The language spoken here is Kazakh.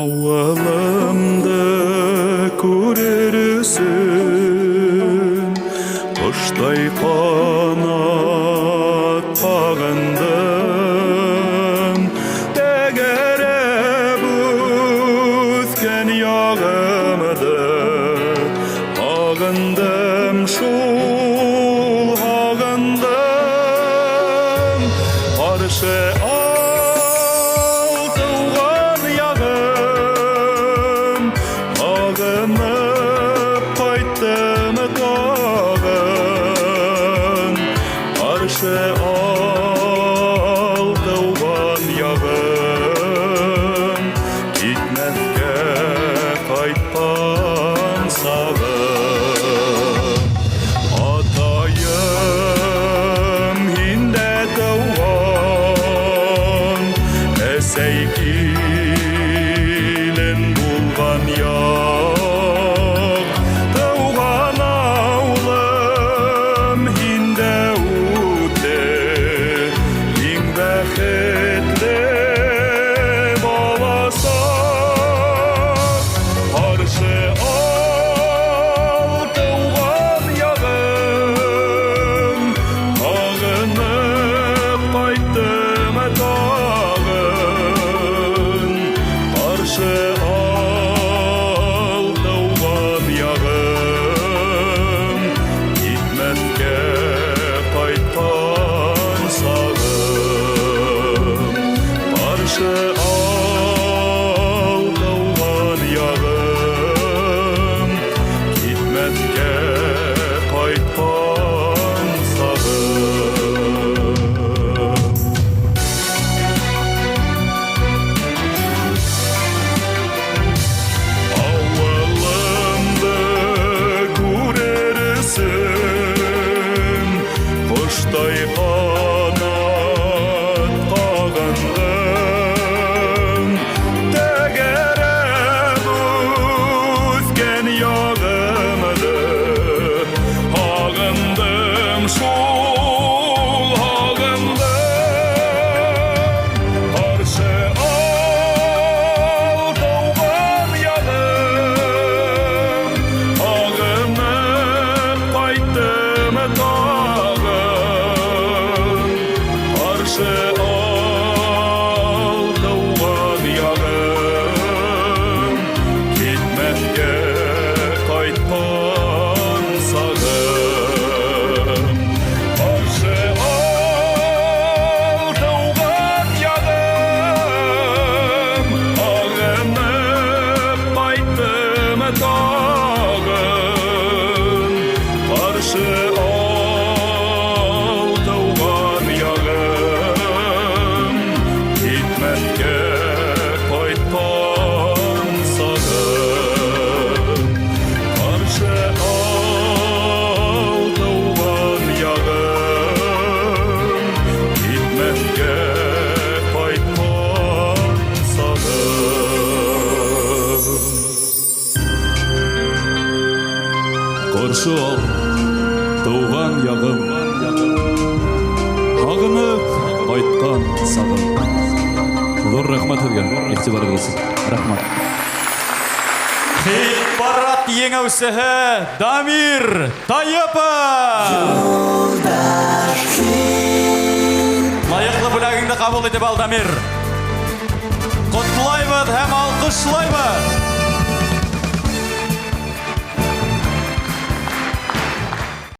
Ауылымды көрерсің, құштай қанат қағындым, тәгәріп өткен яғымды ағындым, шул ағындым, қаршы алдауған яғым, кетмәскә қайтпан сағым. Атайым һиндә тауған, әсәй килен булған яқ, тауған аулым һиндә Көрші ол, туған яғым, ағынып қайтқан сағым. Зор рахмат өрген, ектибар болсын. Рахмат. Хит барат ең әусіхі Дамир Тайыпов. Лайықлы бүләгіңді қабыл етіп ал, Дамир. Құтлайбыд һәм алқышлайбыд.